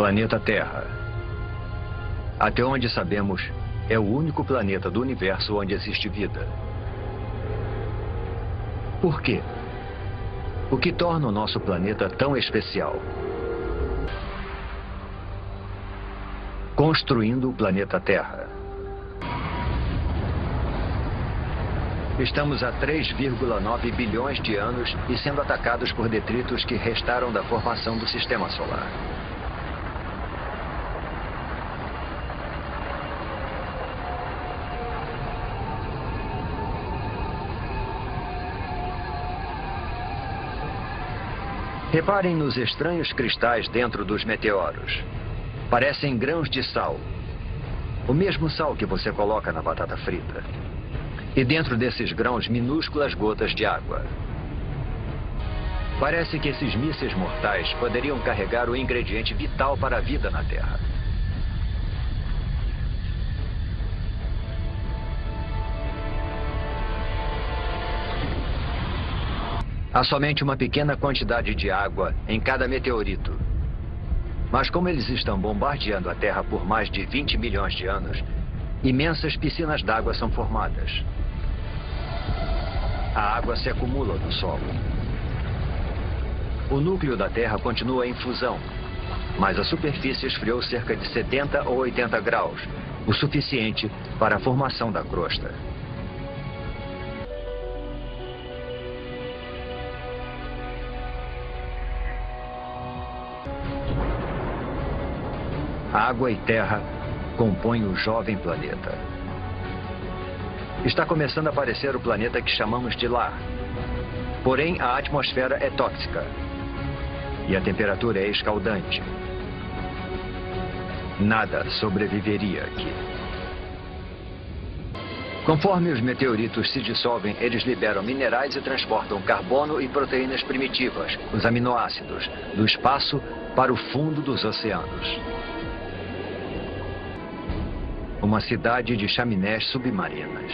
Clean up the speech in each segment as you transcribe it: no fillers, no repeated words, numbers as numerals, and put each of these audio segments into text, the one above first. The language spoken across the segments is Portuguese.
Planeta Terra. Até onde sabemos, é o único planeta do universo onde existe vida. Por quê? O que torna o nosso planeta tão especial? Construindo o planeta Terra. Estamos há 3,9 bilhões de anos e sendo atacados por detritos que restaram da formação do Sistema Solar. Reparem nos estranhos cristais dentro dos meteoros. Parecem grãos de sal. O mesmo sal que você coloca na batata frita. E dentro desses grãos, minúsculas gotas de água. Parece que esses mísseis mortais poderiam carregar o ingrediente vital para a vida na Terra. Há somente uma pequena quantidade de água em cada meteorito. Mas como eles estão bombardeando a Terra por mais de 20 milhões de anos, imensas piscinas d'água são formadas. A água se acumula no solo. O núcleo da Terra continua em fusão, mas a superfície esfriou cerca de 70 ou 80 graus, o suficiente para a formação da crosta. Água e terra compõem o jovem planeta. Está começando a aparecer o planeta que chamamos de lar. Porém, a atmosfera é tóxica. E a temperatura é escaldante. Nada sobreviveria aqui. Conforme os meteoritos se dissolvem, eles liberam minerais e transportam carbono e proteínas primitivas, os aminoácidos, do espaço para o fundo dos oceanos. Uma cidade de chaminés submarinas.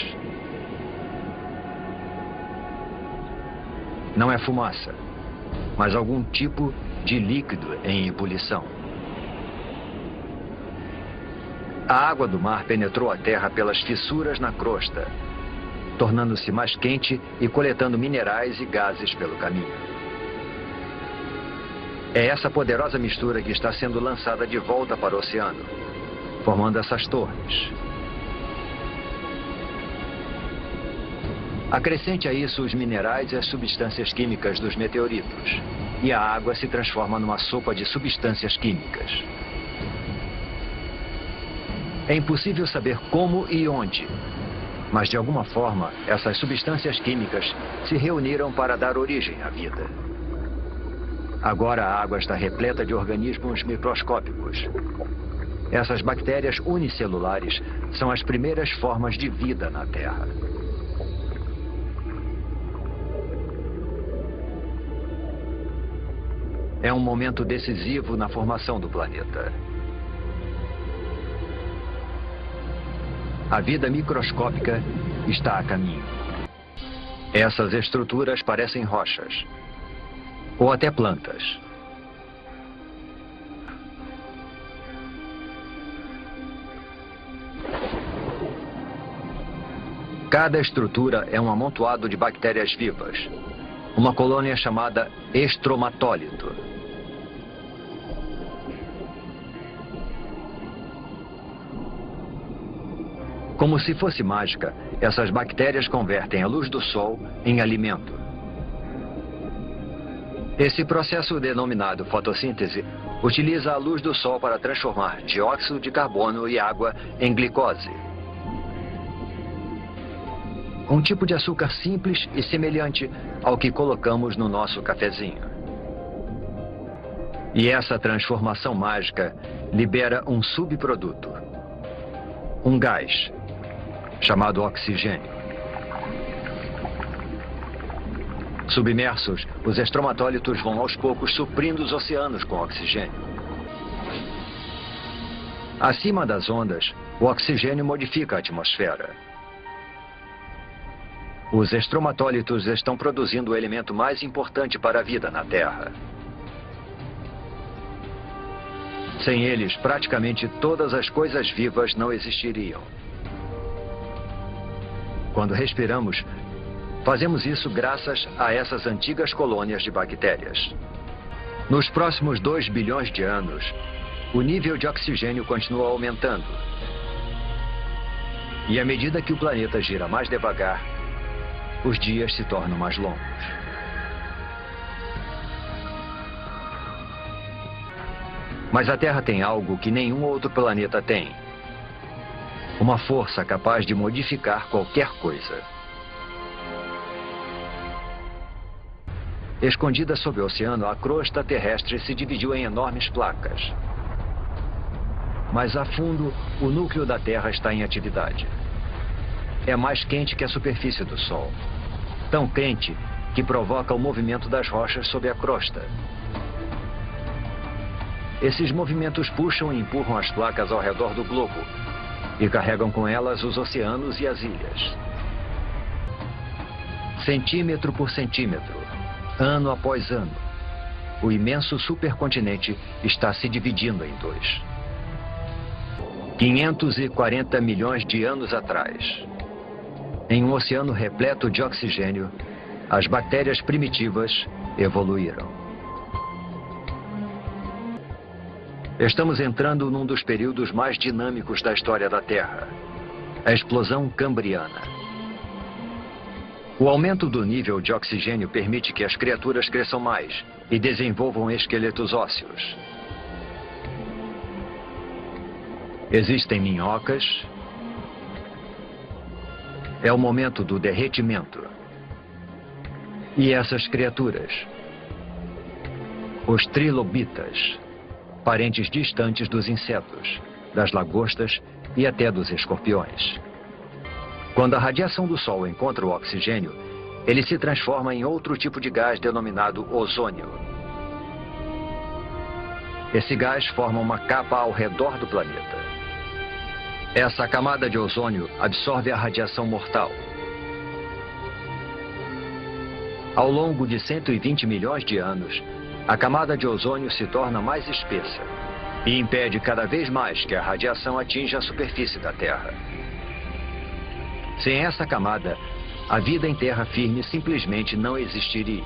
Não é fumaça, mas algum tipo de líquido em ebulição. A água do mar penetrou a terra pelas fissuras na crosta, tornando-se mais quente e coletando minerais e gases pelo caminho. É essa poderosa mistura que está sendo lançada de volta para o oceano, formando essas torres. Acrescente a isso os minerais e as substâncias químicas dos meteoritos, e a água se transforma numa sopa de substâncias químicas. É impossível saber como e onde, mas de alguma forma essas substâncias químicas se reuniram para dar origem à vida. Agora a água está repleta de organismos microscópicos. Essas bactérias unicelulares são as primeiras formas de vida na Terra. É um momento decisivo na formação do planeta. A vida microscópica está a caminho. Essas estruturas parecem rochas, ou até plantas. Cada estrutura é um amontoado de bactérias vivas, uma colônia chamada estromatólito. Como se fosse mágica, essas bactérias convertem a luz do sol em alimento. Esse processo denominado fotossíntese utiliza a luz do sol para transformar dióxido de carbono e água em glicose. Um tipo de açúcar simples e semelhante ao que colocamos no nosso cafezinho. E essa transformação mágica libera um subproduto. Um gás, chamado oxigênio. Submersos, os estromatólitos vão aos poucos suprindo os oceanos com oxigênio. Acima das ondas, o oxigênio modifica a atmosfera. Os estromatólitos estão produzindo o elemento mais importante para a vida na Terra. Sem eles, praticamente todas as coisas vivas não existiriam. Quando respiramos, fazemos isso graças a essas antigas colônias de bactérias. Nos próximos 2 bilhões de anos, o nível de oxigênio continua aumentando. E à medida que o planeta gira mais devagar, os dias se tornam mais longos. Mas a Terra tem algo que nenhum outro planeta tem. Uma força capaz de modificar qualquer coisa. Escondida sob o oceano, a crosta terrestre se dividiu em enormes placas. Mas a fundo, o núcleo da Terra está em atividade. É mais quente que a superfície do Sol. Tão quente que provoca o movimento das rochas sob a crosta. Esses movimentos puxam e empurram as placas ao redor do globo e carregam com elas os oceanos e as ilhas. Centímetro por centímetro, ano após ano, o imenso supercontinente está se dividindo em dois. 540 milhões de anos atrás, em um oceano repleto de oxigênio, as bactérias primitivas evoluíram. Estamos entrando num dos períodos mais dinâmicos da história da Terra, a explosão cambriana. O aumento do nível de oxigênio permite que as criaturas cresçam mais e desenvolvam esqueletos ósseos. Existem minhocas. É o momento do derretimento. E essas criaturas, os trilobitas, parentes distantes dos insetos, das lagostas e até dos escorpiões. Quando a radiação do Sol encontra o oxigênio, ele se transforma em outro tipo de gás denominado ozônio. Esse gás forma uma capa ao redor do planeta. Essa camada de ozônio absorve a radiação mortal. Ao longo de 120 milhões de anos, a camada de ozônio se torna mais espessa e impede cada vez mais que a radiação atinja a superfície da Terra. Sem essa camada, a vida em terra firme simplesmente não existiria.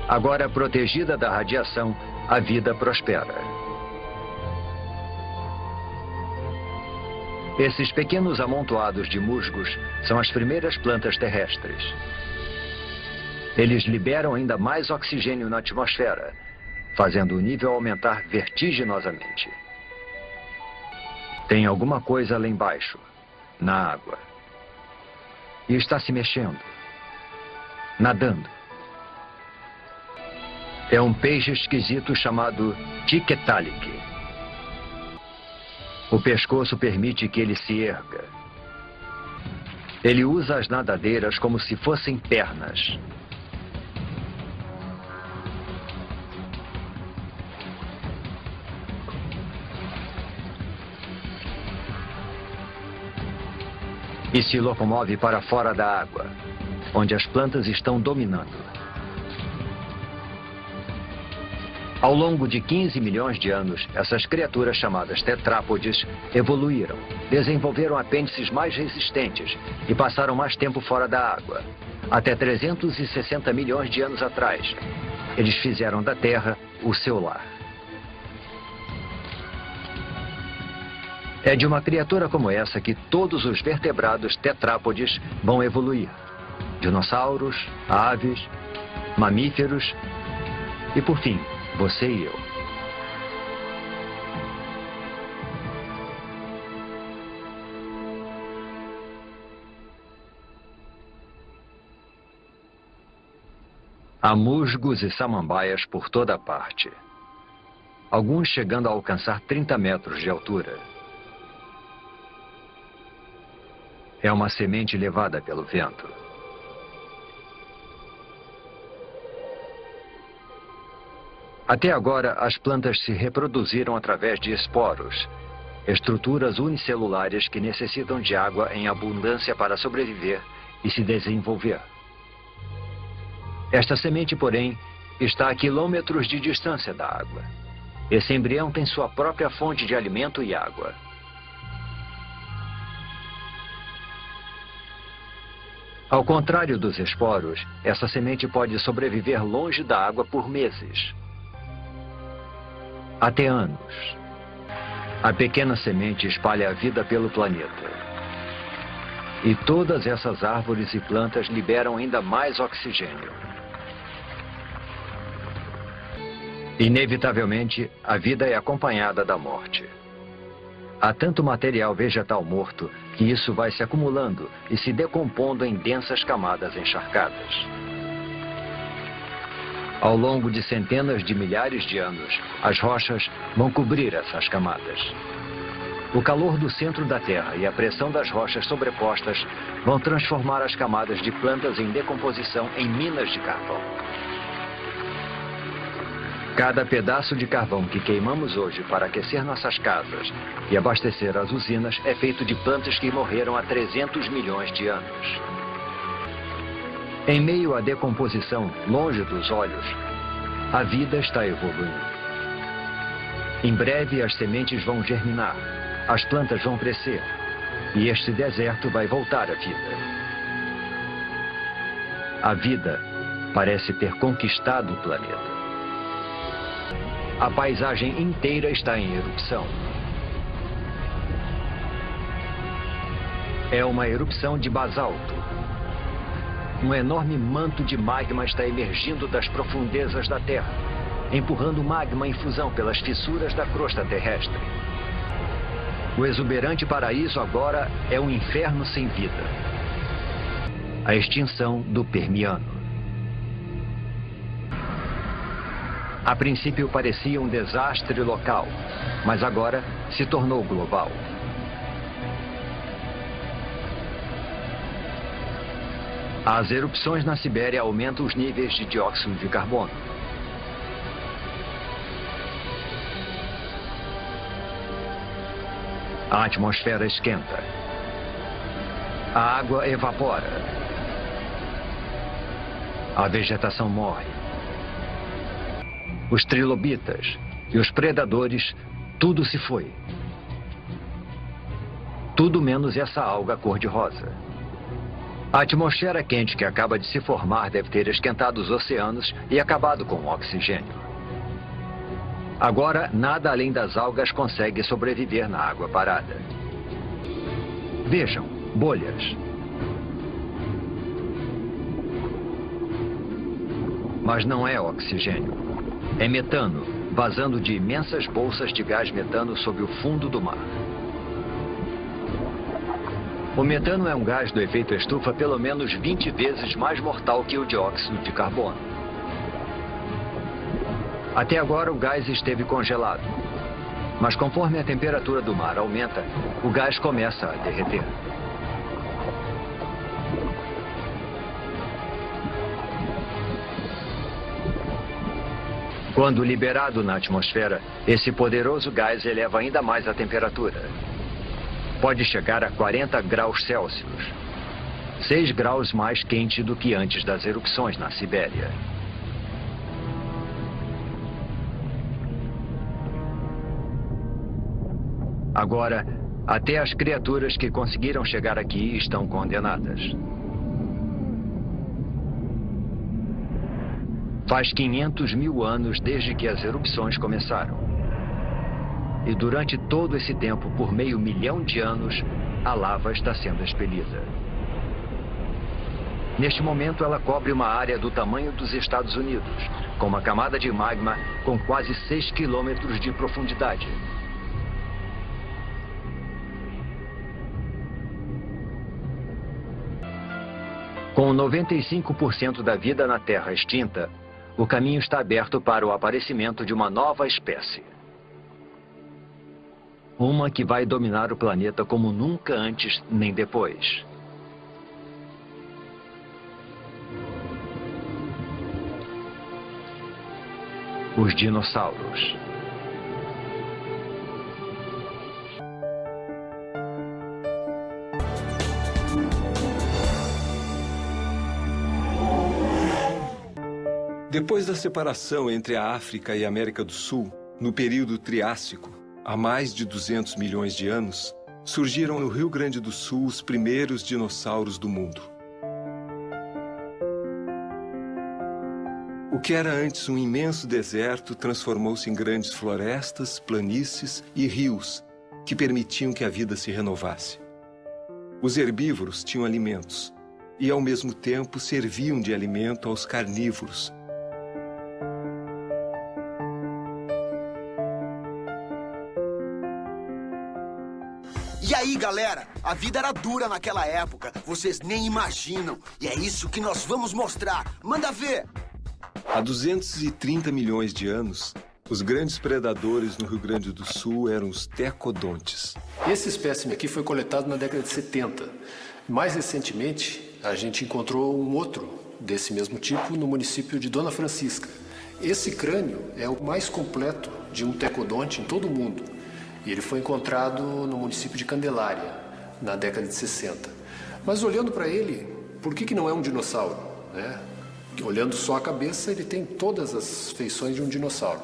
Agora protegida da radiação, a vida prospera. Esses pequenos amontoados de musgos são as primeiras plantas terrestres. Eles liberam ainda mais oxigênio na atmosfera, fazendo o nível aumentar vertiginosamente. Tem alguma coisa lá embaixo, na água. E está se mexendo, nadando. É um peixe esquisito chamado Tiktaalik. O pescoço permite que ele se erga. Ele usa as nadadeiras como se fossem pernas. E se locomove para fora da água, onde as plantas estão dominando. Ao longo de 15 milhões de anos, essas criaturas chamadas tetrápodes evoluíram, desenvolveram apêndices mais resistentes e passaram mais tempo fora da água. Até 360 milhões de anos atrás, eles fizeram da Terra o seu lar. É de uma criatura como essa que todos os vertebrados tetrápodes vão evoluir. Dinossauros, aves, mamíferos e, por fim, você e eu. Há musgos e samambaias por toda parte. Alguns chegando a alcançar 30 metros de altura. É uma semente levada pelo vento. Até agora, as plantas se reproduziram através de esporos, estruturas unicelulares que necessitam de água em abundância para sobreviver e se desenvolver. Esta semente, porém, está a quilômetros de distância da água. Esse embrião tem sua própria fonte de alimento e água. Ao contrário dos esporos, essa semente pode sobreviver longe da água por meses, até anos. A pequena semente espalha a vida pelo planeta. E todas essas árvores e plantas liberam ainda mais oxigênio. Inevitavelmente, a vida é acompanhada da morte. Há tanto material vegetal morto que isso vai se acumulando e se decompondo em densas camadas encharcadas. Ao longo de centenas de milhares de anos, as rochas vão cobrir essas camadas. O calor do centro da Terra e a pressão das rochas sobrepostas vão transformar as camadas de plantas em decomposição em minas de carvão. Cada pedaço de carvão que queimamos hoje para aquecer nossas casas e abastecer as usinas é feito de plantas que morreram há 300 milhões de anos. Em meio à decomposição, longe dos olhos, a vida está evoluindo. Em breve as sementes vão germinar, as plantas vão crescer e este deserto vai voltar à vida. A vida parece ter conquistado o planeta. A paisagem inteira está em erupção. É uma erupção de basalto. Um enorme manto de magma está emergindo das profundezas da Terra, empurrando magma em fusão pelas fissuras da crosta terrestre. O exuberante paraíso agora é um inferno sem vida. A extinção do Permiano. A princípio parecia um desastre local, mas agora se tornou global. As erupções na Sibéria aumentam os níveis de dióxido de carbono. A atmosfera esquenta. A água evapora. A vegetação morre. Os trilobitas e os predadores, tudo se foi. Tudo menos essa alga cor-de-rosa. A atmosfera quente que acaba de se formar deve ter esquentado os oceanos e acabado com o oxigênio. Agora, nada além das algas consegue sobreviver na água parada. Vejam, bolhas. Mas não é oxigênio. É metano, vazando de imensas bolsas de gás metano sob o fundo do mar. O metano é um gás do efeito estufa pelo menos 20 vezes mais mortal que o dióxido de carbono. Até agora o gás esteve congelado, mas conforme a temperatura do mar aumenta, o gás começa a derreter. Quando liberado na atmosfera, esse poderoso gás eleva ainda mais a temperatura. Pode chegar a 40 graus Celsius, 6 graus mais quente do que antes das erupções na Sibéria. Agora, até as criaturas que conseguiram chegar aqui estão condenadas. Faz 500 mil anos desde que as erupções começaram. E durante todo esse tempo, por meio milhão de anos, a lava está sendo expelida. Neste momento, ela cobre uma área do tamanho dos Estados Unidos, com uma camada de magma com quase 6 quilômetros de profundidade. Com 95% da vida na Terra extinta, o caminho está aberto para o aparecimento de uma nova espécie. Uma que vai dominar o planeta como nunca antes nem depois. Os dinossauros. Depois da separação entre a África e a América do Sul, No período Triássico, há mais de 200 milhões de anos, surgiram no Rio Grande do Sul os primeiros dinossauros do mundo. O que era antes um imenso deserto transformou-se em grandes florestas, planícies e rios que permitiam que a vida se renovasse. Os herbívoros tinham alimentos e, ao mesmo tempo, serviam de alimento aos carnívoros. E aí, galera? A vida era dura naquela época. Vocês nem imaginam. E é isso que nós vamos mostrar. Manda ver! Há 230 milhões de anos, os grandes predadores no Rio Grande do Sul eram os tecodontes. Esse espécime aqui foi coletado na década de 70. Mais recentemente, a gente encontrou um outro desse mesmo tipo no município de Dona Francisca. Esse crânio é o mais completo de um tecodonte em todo o mundo. E ele foi encontrado no município de Candelária, na década de 60. Mas olhando para ele, por que não é um dinossauro, né? Olhando só a cabeça, ele tem todas as feições de um dinossauro.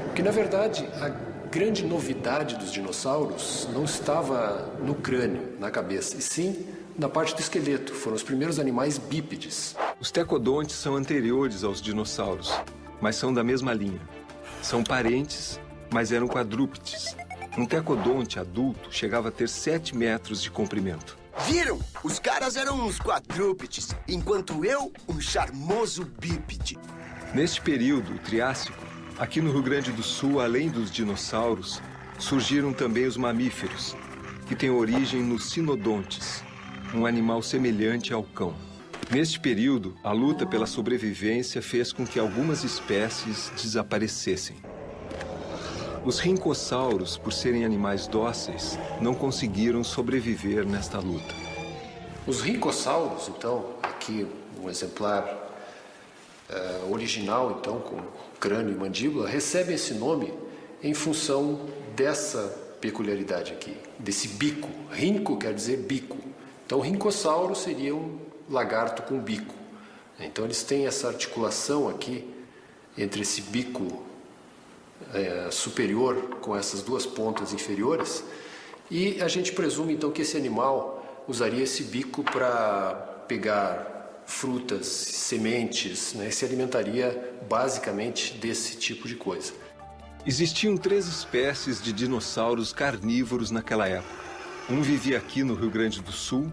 Porque, na verdade, a grande novidade dos dinossauros não estava no crânio, na cabeça, e sim na parte do esqueleto. Foram os primeiros animais bípedes. Os tecodontes são anteriores aos dinossauros, mas são da mesma linha. São parentes, mas eram quadrúpedes. Um tecodonte adulto chegava a ter 7 metros de comprimento. Viram? Os caras eram uns quadrúpedes, enquanto eu, um charmoso bípede. Neste período, o Triássico, aqui no Rio Grande do Sul, além dos dinossauros, surgiram também os mamíferos, que têm origem nos sinodontes, um animal semelhante ao cão. Neste período, a luta pela sobrevivência fez com que algumas espécies desaparecessem. Os rincossauros, por serem animais dóceis, não conseguiram sobreviver nesta luta. Os rincossauros, então, aqui um exemplar original, então, com crânio e mandíbula, recebe esse nome em função dessa peculiaridade aqui, desse bico. Rinco quer dizer bico. Então, o rincossauro seria um lagarto com bico. Então, eles têm essa articulação aqui entre esse bico superior com essas duas pontas inferiores, e a gente presume então que esse animal usaria esse bico para pegar frutas, sementes, né? Se alimentaria basicamente desse tipo de coisa. Existiam 3 espécies de dinossauros carnívoros naquela época. Um vivia aqui no Rio Grande do Sul,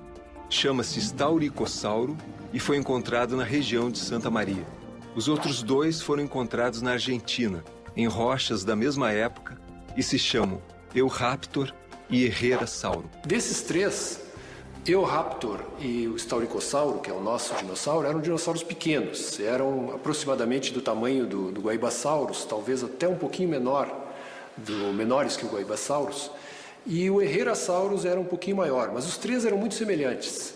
chama-se Stauricossauro e foi encontrado na região de Santa Maria. Os outros 2 foram encontrados na Argentina, em rochas da mesma época, e se chamam Eoraptor e Herrerasauro. Desses 3, Eoraptor e o Stauricossauro, que é o nosso dinossauro, eram dinossauros pequenos, eram aproximadamente do tamanho do Guaibasaurus, talvez até um pouquinho menores que o Guaibasaurus, e o Herrerasaurus era um pouquinho maior, mas os 3 eram muito semelhantes.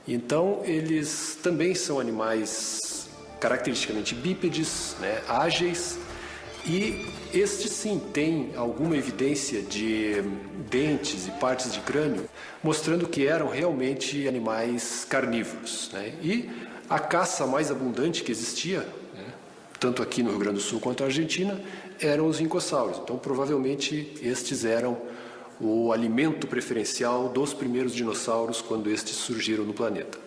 Então, eles também são animais caracteristicamente bípedes, né, ágeis. E este sim tem alguma evidência de dentes e partes de crânio, mostrando que eram realmente animais carnívoros, né? E a caça mais abundante que existia, né, tanto aqui no Rio Grande do Sul quanto na Argentina, eram os rincossauros. Então, provavelmente, estes eram o alimento preferencial dos primeiros dinossauros quando estes surgiram no planeta.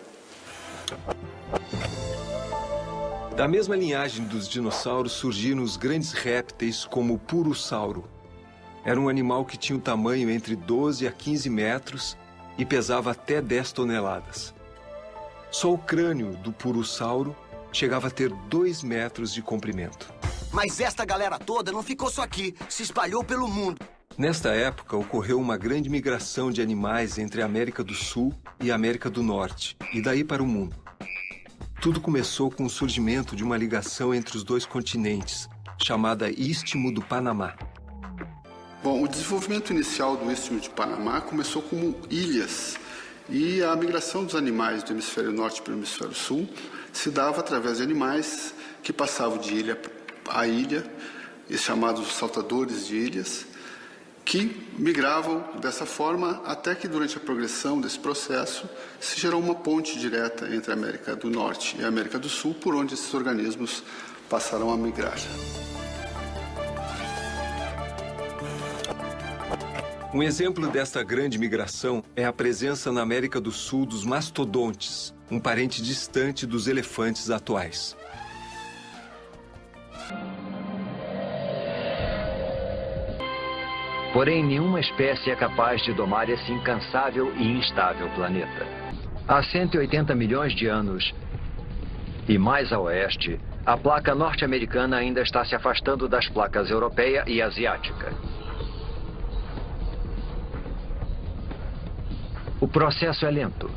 Da mesma linhagem dos dinossauros surgiram os grandes répteis como o purussauro. Era um animal que tinha um tamanho entre 12 a 15 metros e pesava até 10 toneladas. Só o crânio do purussauro chegava a ter 2 metros de comprimento. Mas esta galera toda não ficou só aqui, se espalhou pelo mundo. Nesta época, ocorreu uma grande migração de animais entre a América do Sul e a América do Norte, e daí para o mundo. Tudo começou com o surgimento de uma ligação entre os 2 continentes, chamada Istmo do Panamá. Bom, o desenvolvimento inicial do Istmo de Panamá começou como ilhas, e a migração dos animais do hemisfério norte para o hemisfério sul se dava através de animais que passavam de ilha a ilha, os chamados saltadores de ilhas, que migravam dessa forma até que, durante a progressão desse processo, se gerou uma ponte direta entre a América do Norte e a América do Sul, por onde esses organismos passaram a migrar. Um exemplo desta grande migração é a presença na América do Sul dos mastodontes, um parente distante dos elefantes atuais. Porém, nenhuma espécie é capaz de domar esse incansável e instável planeta. Há 180 milhões de anos, e mais a oeste, a placa norte-americana ainda está se afastando das placas europeia e asiática. O processo é lento,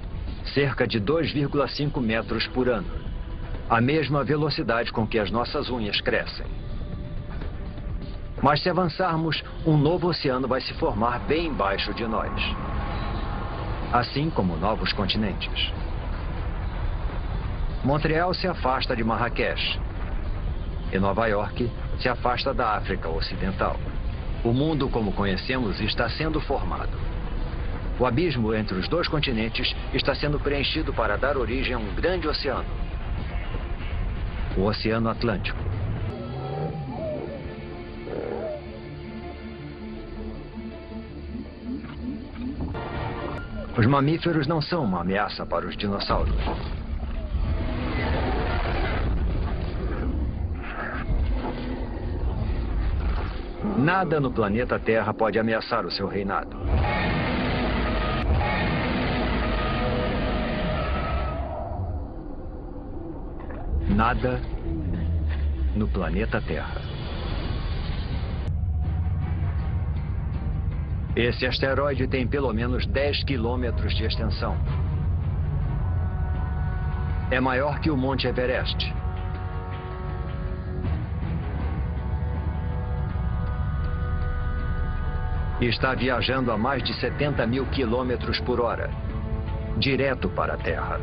cerca de 2,5 metros por ano, a mesma velocidade com que as nossas unhas crescem. Mas se avançarmos, um novo oceano vai se formar bem embaixo de nós, assim como novos continentes. Montreal se afasta de Marrakech e Nova York se afasta da África Ocidental. O mundo como conhecemos está sendo formado. O abismo entre os dois continentes está sendo preenchido para dar origem a um grande oceano, o Oceano Atlântico. Os mamíferos não são uma ameaça para os dinossauros. Nada no planeta Terra pode ameaçar o seu reinado. Nada no planeta Terra. Esse asteroide tem pelo menos 10 quilômetros de extensão. É maior que o Monte Everest. E está viajando a mais de 70 mil quilômetros por hora, direto para a Terra.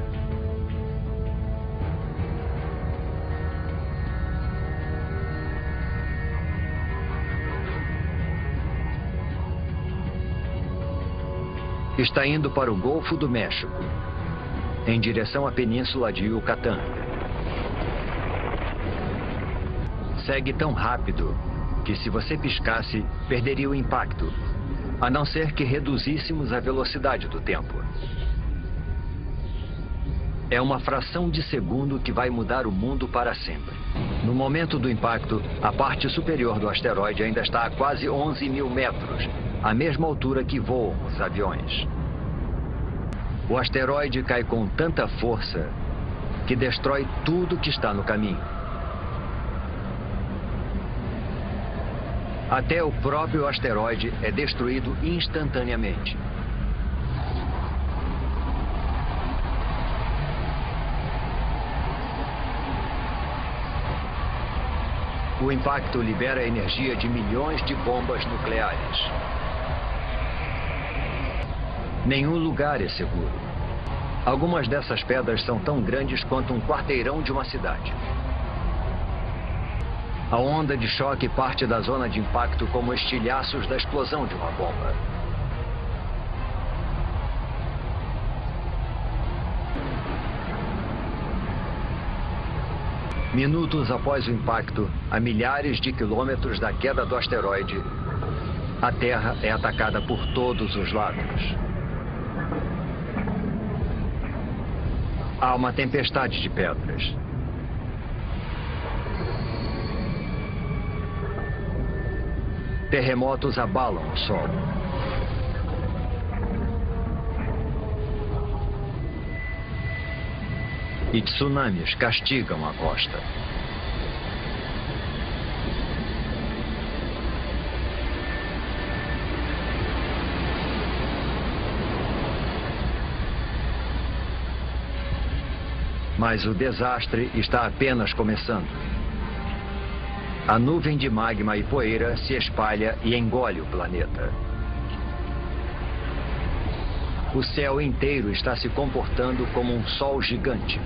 Está indo para o Golfo do México, em direção à península de Yucatán. Segue tão rápido que, se você piscasse, perderia o impacto, a não ser que reduzíssemos a velocidade do tempo. É uma fração de segundo que vai mudar o mundo para sempre. No momento do impacto, a parte superior do asteroide ainda está a quase 11 mil metros, a mesma altura que voam os aviões. O asteroide cai com tanta força que destrói tudo que está no caminho. Até o próprio asteroide é destruído instantaneamente. O impacto libera a energia de milhões de bombas nucleares. Nenhum lugar é seguro. Algumas dessas pedras são tão grandes quanto um quarteirão de uma cidade. A onda de choque parte da zona de impacto como estilhaços da explosão de uma bomba. Minutos após o impacto, a milhares de quilômetros da queda do asteroide, a Terra é atacada por todos os lados. Há uma tempestade de pedras. Terremotos abalam o solo. E tsunamis castigam a costa. Mas o desastre está apenas começando. A nuvem de magma e poeira se espalha e engole o planeta. O céu inteiro está se comportando como um sol gigante.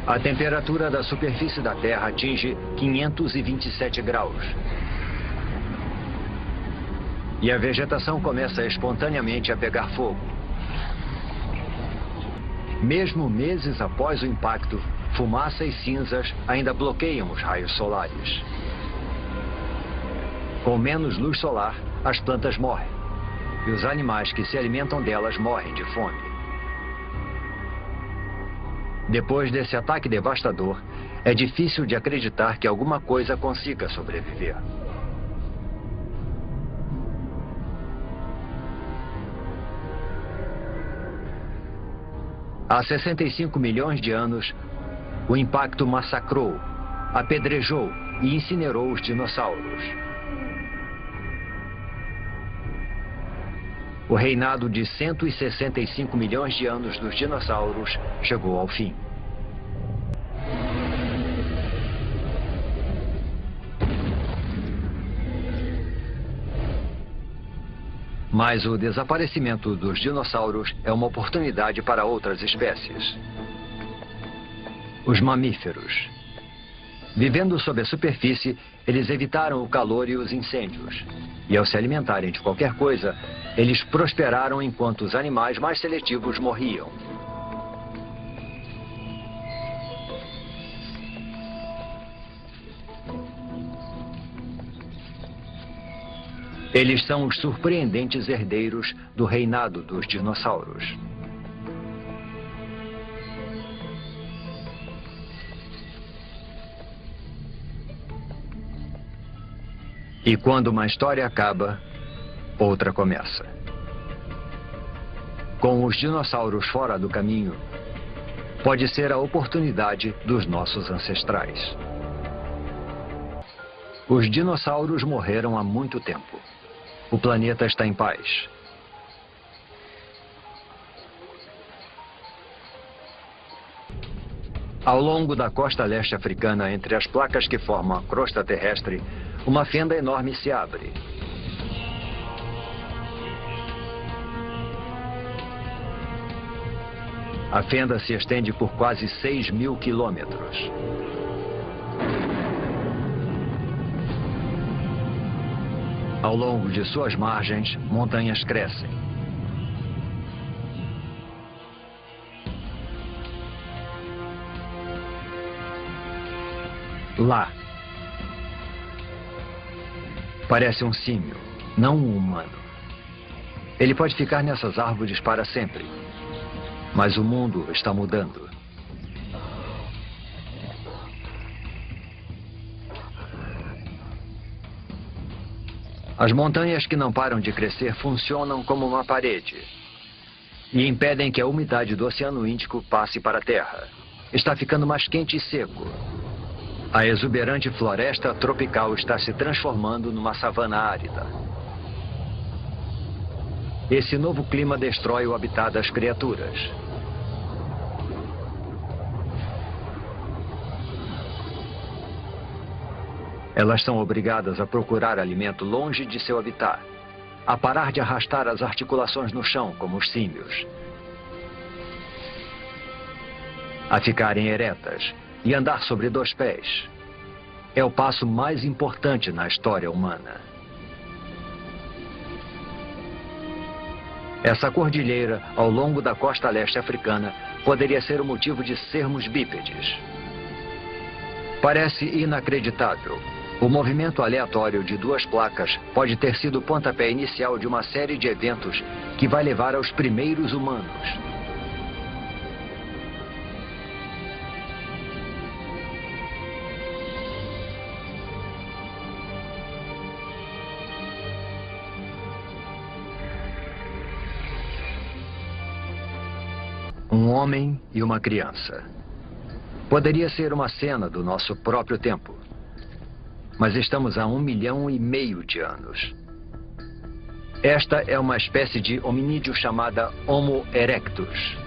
A temperatura da superfície da Terra atinge 527 graus. E a vegetação começa espontaneamente a pegar fogo. Mesmo meses após o impacto, fumaça e cinzas ainda bloqueiam os raios solares. Com menos luz solar, as plantas morrem. E os animais que se alimentam delas morrem de fome. Depois desse ataque devastador, é difícil de acreditar que alguma coisa consiga sobreviver. Há 65 milhões de anos, o impacto massacrou, apedrejou e incinerou os dinossauros. O reinado de 165 milhões de anos dos dinossauros chegou ao fim. Mas o desaparecimento dos dinossauros é uma oportunidade para outras espécies. Os mamíferos. Vivendo sob a superfície, eles evitaram o calor e os incêndios. E ao se alimentarem de qualquer coisa, eles prosperaram enquanto os animais mais seletivos morriam. Eles são os surpreendentes herdeiros do reinado dos dinossauros. E quando uma história acaba, outra começa. Com os dinossauros fora do caminho, pode ser a oportunidade dos nossos ancestrais. Os dinossauros morreram há muito tempo. O planeta está em paz. Ao longo da costa leste africana, entre as placas que formam a crosta terrestre, uma fenda enorme se abre. A fenda se estende por quase 6.000 quilômetros. Ao longo de suas margens, montanhas crescem. Lá, parece um símio, não um humano. Ele pode ficar nessas árvores para sempre, mas o mundo está mudando. As montanhas que não param de crescer funcionam como uma parede e impedem que a umidade do Oceano Índico passe para a Terra. Está ficando mais quente e seco. A exuberante floresta tropical está se transformando numa savana árida. Esse novo clima destrói o habitat das criaturas. Elas são obrigadas a procurar alimento longe de seu habitat, a parar de arrastar as articulações no chão, como os símios, a ficarem eretas e andar sobre 2 pés. É o passo mais importante na história humana. Essa cordilheira, ao longo da costa leste africana, poderia ser o motivo de sermos bípedes. Parece inacreditável. O movimento aleatório de 2 placas pode ter sido o pontapé inicial de uma série de eventos que vai levar aos primeiros humanos. Um homem e uma criança. Poderia ser uma cena do nosso próprio tempo. Mas estamos a 1,5 milhão de anos. Esta é uma espécie de hominídeo chamada Homo erectus.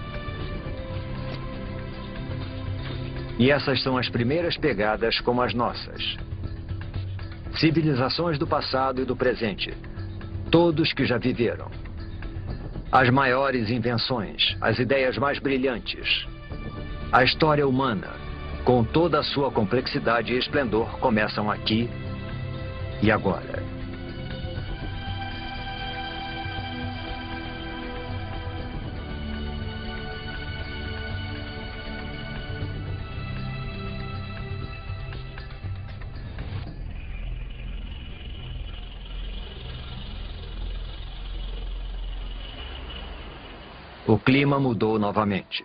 E essas são as primeiras pegadas como as nossas. Civilizações do passado e do presente. Todos que já viveram. As maiores invenções, as ideias mais brilhantes. A história humana, com toda a sua complexidade e esplendor, começam aqui e agora. o clima mudou novamente.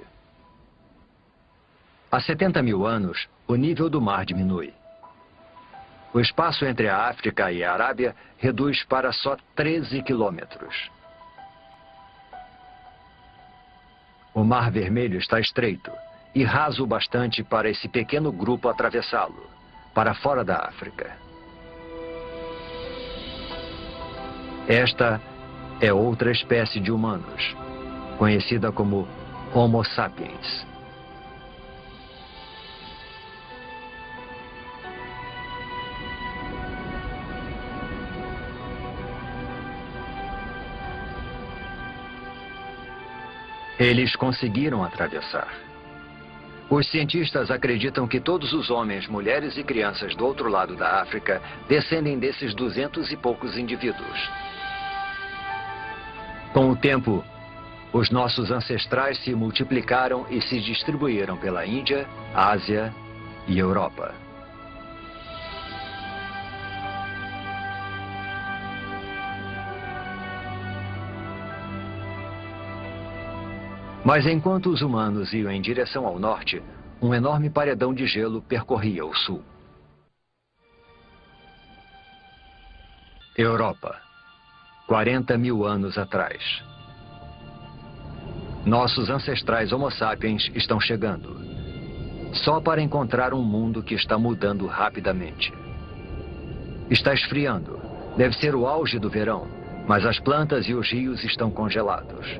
Há 70 mil anos, o nível do mar diminui. O espaço entre a África e a Arábia reduz para só 13 quilômetros. O Mar Vermelho está estreito e raso o bastante para esse pequeno grupo atravessá-lo, para fora da África. Esta é outra espécie de humanos, conhecida como Homo sapiens. Eles conseguiram atravessar. Os cientistas acreditam que todos os homens, mulheres e crianças do outro lado da África descendem desses 200 e poucos indivíduos. Com o tempo, os nossos ancestrais se multiplicaram e se distribuíram pela Índia, Ásia e Europa. Mas enquanto os humanos iam em direção ao norte, um enorme paredão de gelo percorria o sul. Europa, 40 mil anos atrás. Nossos ancestrais Homo sapiens estão chegando, só para encontrar um mundo que está mudando rapidamente. Está esfriando, deve ser o auge do verão, mas as plantas e os rios estão congelados.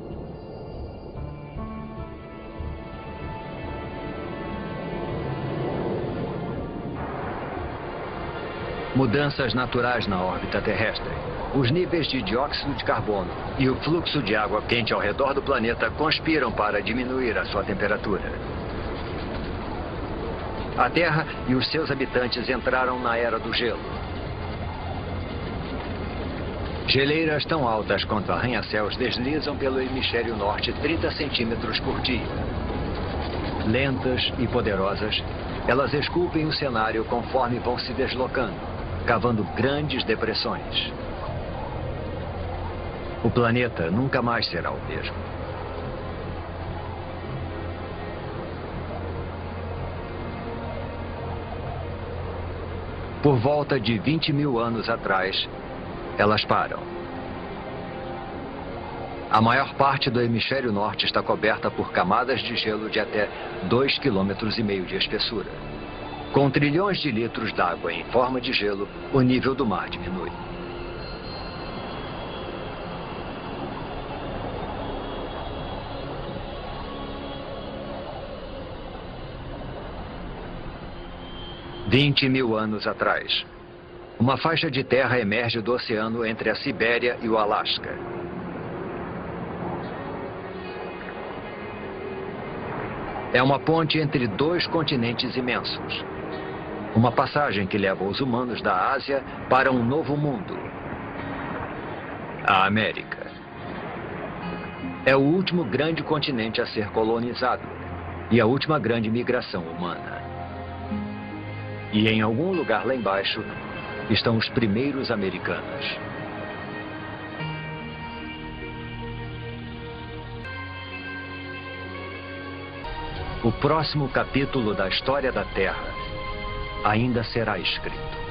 Mudanças naturais na órbita terrestre. Os níveis de dióxido de carbono e o fluxo de água quente ao redor do planeta conspiram para diminuir a sua temperatura. A Terra e os seus habitantes entraram na era do gelo. Geleiras tão altas quanto arranha-céus deslizam pelo hemisfério norte 30 centímetros por dia. Lentas e poderosas, elas esculpem o cenário conforme vão se deslocando, cavando grandes depressões. O planeta nunca mais será o mesmo. Por volta de 20 mil anos atrás, elas param. A maior parte do hemisfério norte está coberta por camadas de gelo de até 2,5 km de espessura. Com trilhões de litros d'água em forma de gelo, o nível do mar diminui. $20 mil atrás, uma faixa de terra emerge do oceano entre a Sibéria e o Alasca. É uma ponte entre dois continentes imensos. Uma passagem que leva os humanos da Ásia para um novo mundo, a América. É o último grande continente a ser colonizado e a última grande migração humana. E em algum lugar lá embaixo estão os primeiros americanos. O próximo capítulo da história da Terra ainda será escrito.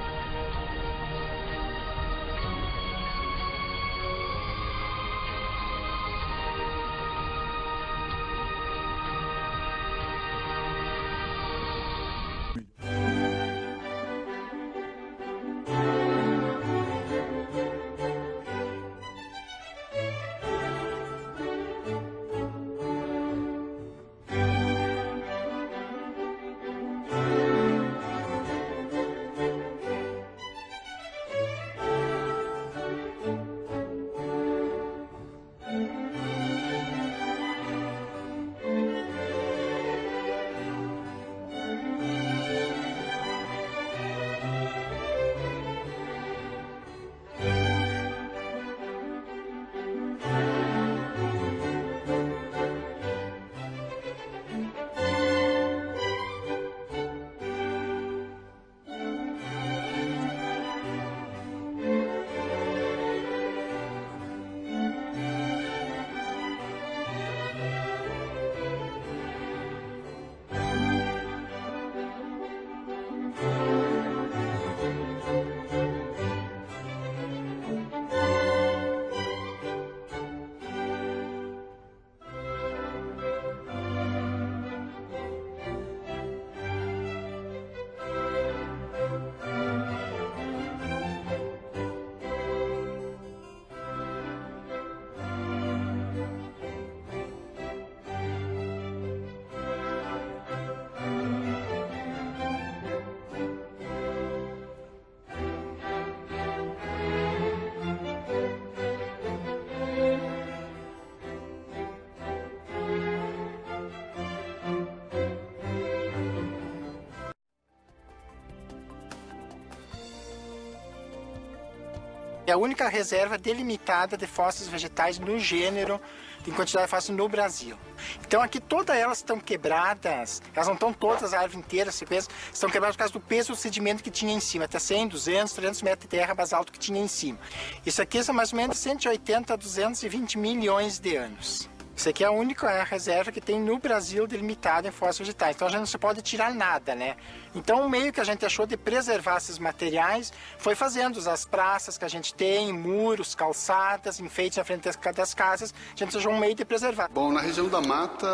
a única reserva delimitada de fósseis vegetais no gênero, em quantidade de fósseis no Brasil. Então aqui todas elas estão quebradas, elas não estão todas, a árvore inteira, sequência, estão quebradas por causa do peso do sedimento que tinha em cima, até 100, 200, 300 metros de terra basalto que tinha em cima. Isso aqui são mais ou menos 180 a 220 milhões de anos. Isso aqui é a única reserva que tem no Brasil delimitada em fósseis vegetais. Então a gente não se pode tirar nada, né? Então o meio que a gente achou de preservar esses materiais foi fazendo as praças que a gente tem, muros, calçadas, enfeites na frente das casas. A gente achou um meio de preservar. Bom, na região da mata,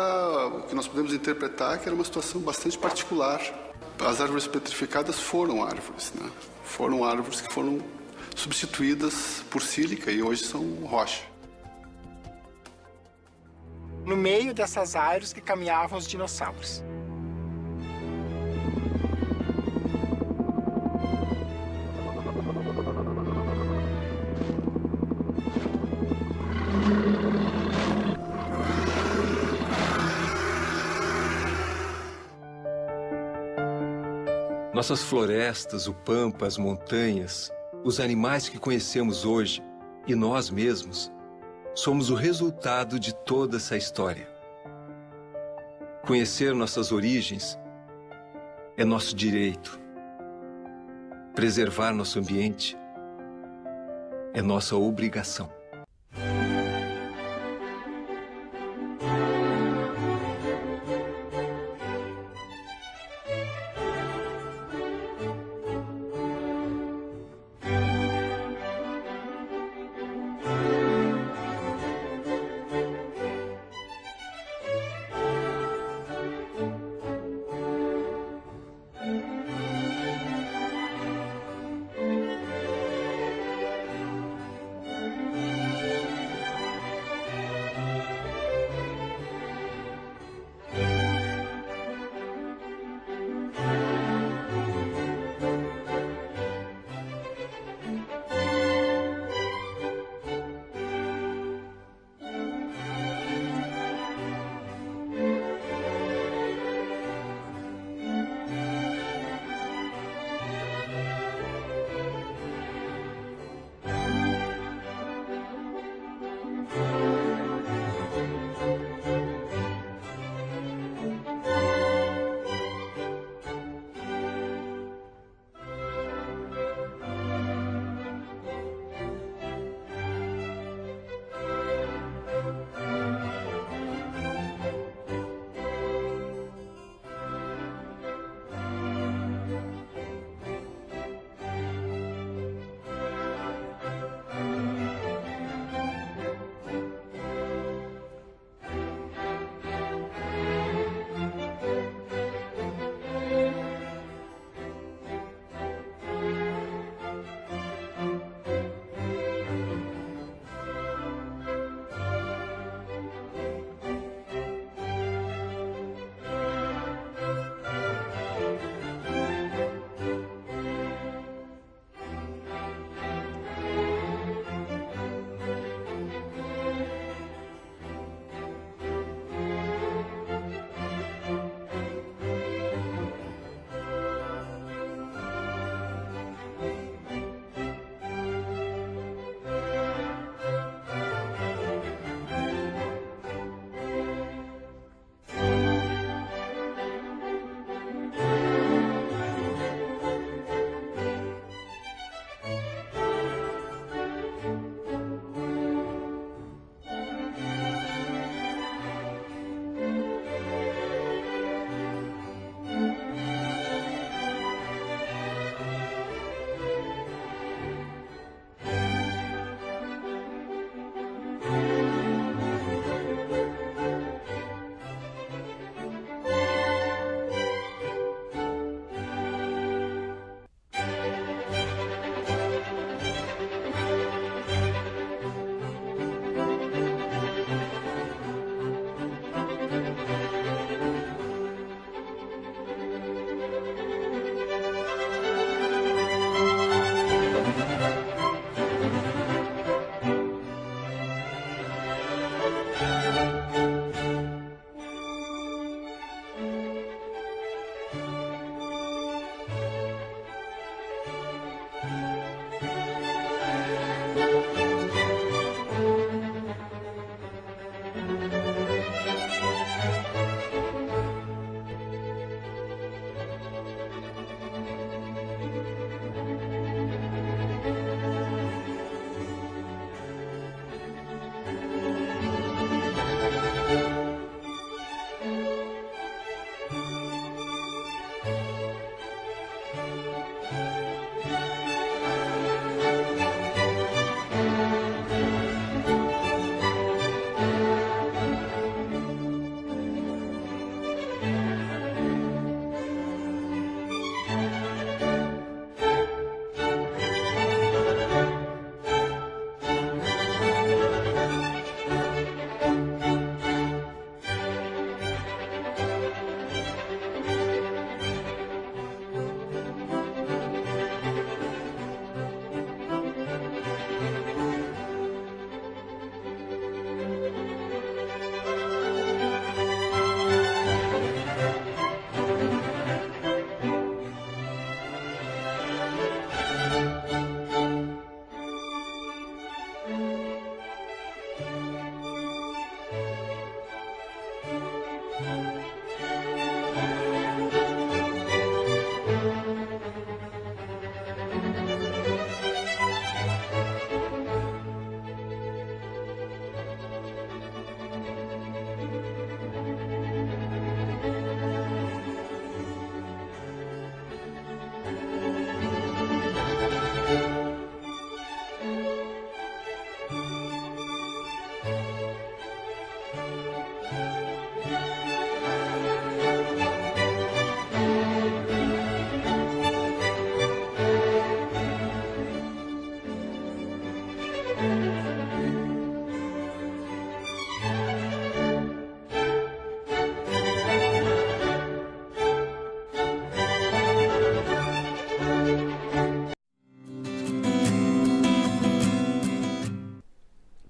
o que nós podemos interpretar é que era uma situação bastante particular. As árvores petrificadas foram árvores, né? Foram árvores que foram substituídas por sílica e hoje são rocha. No meio dessas árvores que caminhavam os dinossauros. Nossas florestas, o pampa, as montanhas, os animais que conhecemos hoje e nós mesmos somos o resultado de toda essa história. Conhecer nossas origens é nosso direito. Preservar nosso ambiente é nossa obrigação.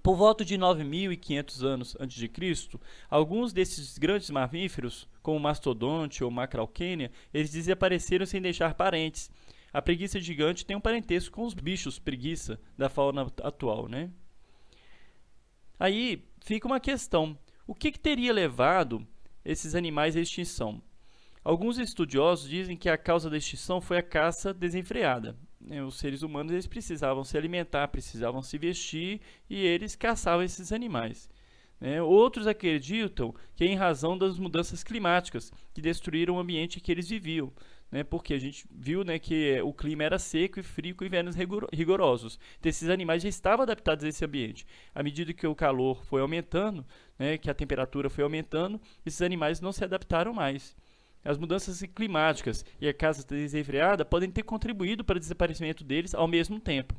Por volta de 9.500 anos a.C., alguns desses grandes mamíferos, como o mastodonte ou macrauquênia, eles desapareceram sem deixar parentes. A preguiça gigante tem um parentesco com os bichos preguiça da fauna atual, né? Aí fica uma questão: o que teria levado esses animais à extinção? Alguns estudiosos dizem que a causa da extinção foi a caça desenfreada. Os seres humanos eles precisavam se alimentar, precisavam se vestir e eles caçavam esses animais. Outros acreditam que é em razão das mudanças climáticas que destruíram o ambiente em que eles viviam, porque a gente viu que o clima era seco e frio com invernos rigorosos. Então, esses animais já estavam adaptados a esse ambiente. À medida que o calor foi aumentando, que a temperatura foi aumentando, esses animais não se adaptaram mais. As mudanças climáticas e a caça desenfreada podem ter contribuído para o desaparecimento deles ao mesmo tempo.